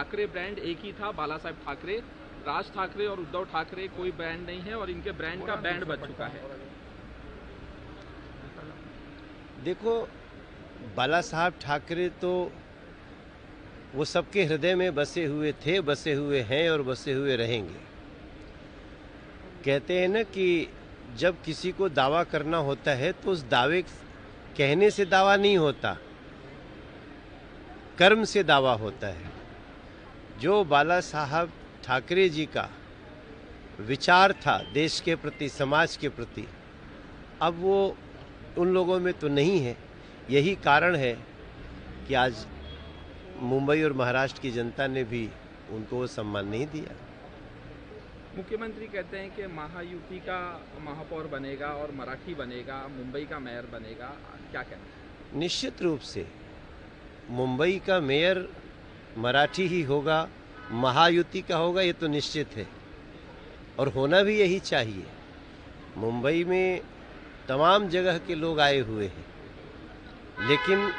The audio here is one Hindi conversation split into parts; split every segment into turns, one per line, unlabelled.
ठाकरे ब्रांड एक ही था, बाला साहेब ठाकरे। राज ठाकरे और उद्धव ठाकरे कोई ब्रांड नहीं है और इनके ब्रांड का बैंड बज चुका है।
देखो, बाला साहब ठाकरे तो वो सबके हृदय में बसे हुए थे, बसे हुए हैं और बसे हुए रहेंगे। कहते हैं ना कि जब किसी को दावा करना होता है तो उस दावे कहने से दावा नहीं होता, कर्म से दावा होता है। जो बाला साहब ठाकरे जी का विचार था देश के प्रति, समाज के प्रति, अब वो उन लोगों में तो नहीं है। यही कारण है कि आज मुंबई और महाराष्ट्र की जनता ने भी उनको वो सम्मान नहीं दिया।
मुख्यमंत्री कहते हैं कि महायुति का महापौर बनेगा और मराठी बनेगा, मुंबई का मेयर बनेगा, क्या कहना?
निश्चित रूप से मुंबई का मेयर मराठी ही होगा, महायुति का होगा, ये तो निश्चित है और होना भी यही चाहिए। मुंबई में तमाम जगह के लोग आए हुए हैं, लेकिन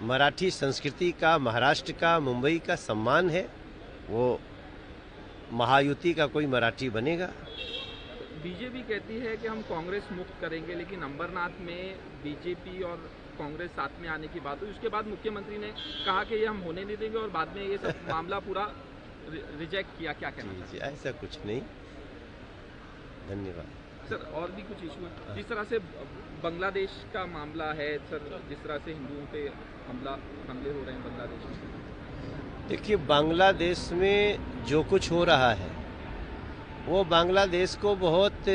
मराठी संस्कृति का, महाराष्ट्र का, मुंबई का सम्मान है। वो महायुति का कोई मराठी बनेगा।
बीजेपी कहती है कि हम कांग्रेस मुक्त करेंगे, लेकिन अंबरनाथ में बीजेपी और कांग्रेस साथ में आने की बात हुई। उसके बाद मुख्यमंत्री ने कहा कि ये हम होने नहीं देंगे और बाद में ये सब मामला पूरा रिजेक्ट किया। क्या कहना?
जी, ऐसा कुछ नहीं। धन्यवाद
सर। और भी कुछ इशू है, जिस तरह से बांग्लादेश का मामला है सर, जिस तरह से हिंदुओं पे हमले हो रहे हैं बांग्लादेश में।
देखिए, बांग्लादेश में जो कुछ हो रहा है वो बांग्लादेश को बहुत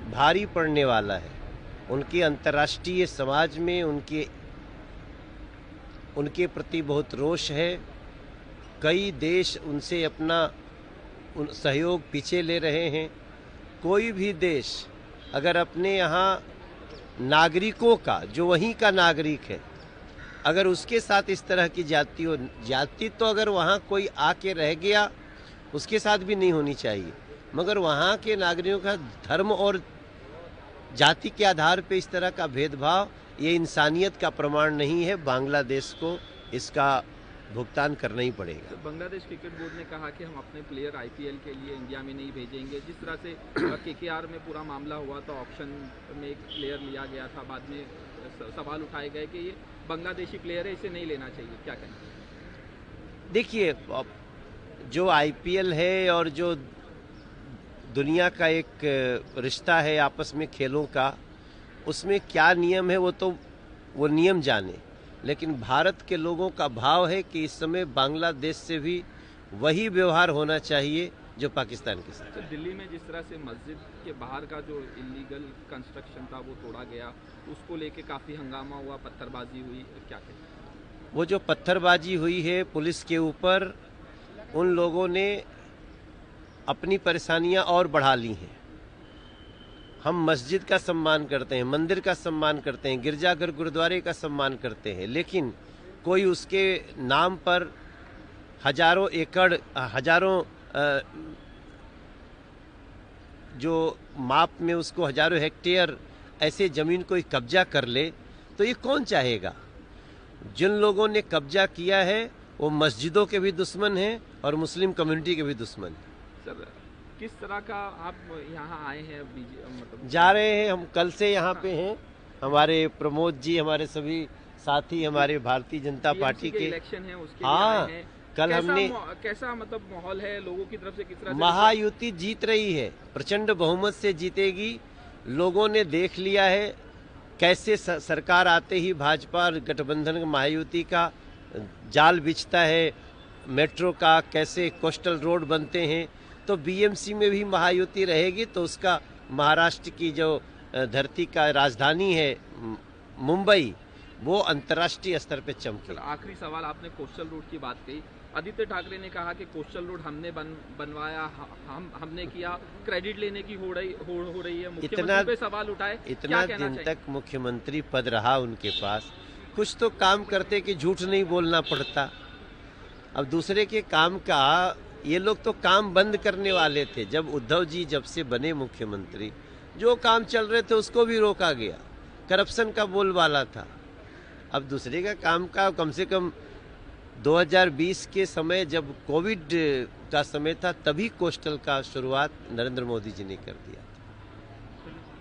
भारी पड़ने वाला है। उनके अंतर्राष्ट्रीय समाज में उनके प्रति बहुत रोष है। कई देश उनसे अपना सहयोग पीछे ले रहे हैं। कोई भी देश अगर अपने यहाँ नागरिकों का, जो वहीं का नागरिक है, अगर उसके साथ इस तरह की जाति तो अगर वहाँ कोई आके रह गया उसके साथ भी नहीं होनी चाहिए, मगर वहाँ के नागरिकों का धर्म और जाति के आधार पे इस तरह का भेदभाव, ये इंसानियत का प्रमाण नहीं है। बांग्लादेश को इसका भुगतान करना ही पड़ेगा।
तो बांग्लादेश क्रिकेट बोर्ड ने कहा कि हम अपने प्लेयर आईपीएल के लिए इंडिया में नहीं भेजेंगे। जिस तरह से केकेआर में पूरा मामला हुआ था, ऑक्शन में एक प्लेयर लिया गया था, बाद में सवाल उठाए गए कि ये बांग्लादेशी प्लेयर है, इसे नहीं लेना चाहिए। क्या कहें?
देखिए, जो आईपीएल है और जो दुनिया का एक रिश्ता है आपस में खेलों का, उसमें क्या नियम है वो नियम जाने। लेकिन भारत के लोगों का भाव है कि इस समय बांग्लादेश से भी वही व्यवहार होना चाहिए जो पाकिस्तान के साथ।
तो दिल्ली में जिस तरह से मस्जिद के बाहर का जो इलीगल कंस्ट्रक्शन था वो तोड़ा गया, उसको लेके काफ़ी हंगामा हुआ, पत्थरबाजी हुई, क्या कहें?
वो जो पत्थरबाजी हुई है पुलिस के ऊपर, उन लोगों ने अपनी परेशानियां और बढ़ा ली हैं। हम मस्जिद का सम्मान करते हैं, मंदिर का सम्मान करते हैं, गिरजाघर गुरुद्वारे का सम्मान करते हैं, लेकिन कोई उसके नाम पर हजारों एकड़, हजारों जो माप में उसको हजारों हेक्टेयर ऐसे जमीन कोई कब्जा कर ले, तो ये कौन चाहेगा? जिन लोगों ने कब्जा किया है वो मस्जिदों के भी दुश्मन हैं और मुस्लिम कम्युनिटी के भी दुश्मन हैं।
सर, किस तरह का आप यहाँ आए हैं? मतलब
जा रहे हैं, हम कल से यहाँ पे हैं। हमारे प्रमोद जी, हमारे सभी साथी, हमारे भारतीय जनता पार्टी के
इलेक्शन है, उसके
हाँ,
लिए आए हैं।
कल हमने
कैसा मतलब माहौल है लोगों की तरफ से? किस तरह से
महायुति जीत रही है, प्रचंड बहुमत से जीतेगी। लोगों ने देख लिया है कैसे सरकार आते ही भाजपा और गठबंधन महायुति का जाल बिछता है, मेट्रो का कैसे कोस्टल रोड बनते हैं। तो बीएमसी में भी महायुति रहेगी, तो उसका महाराष्ट्र की जो धरती का राजधानी है मुंबई, वो अंतर्राष्ट्रीय स्तर पे चमके।
आखिरी सवाल, आपने कोस्टल रोड की बात कही। आदित्य ठाकरे ने कहा कि कोस्टल रोड हमने बनवाया, हमने किया, क्रेडिट लेने की हो रही है। मुख्यमंत्री पे सवाल उठाए।
इतना दिन तक मुख्यमंत्री पद रहा उनके पास, कुछ तो काम करते कि झूठ नहीं बोलना पड़ता। अब दूसरे के काम का, ये लोग तो काम बंद करने वाले थे। जब उद्धव जी जब से बने मुख्यमंत्री, जो काम चल रहे थे उसको भी रोका गया, करप्शन का बोलबाला था। अब दूसरे का काम का कम से कम 2020 के समय जब कोविड का समय था तभी कोस्टल का शुरुआत नरेंद्र मोदी जी ने कर दिया था।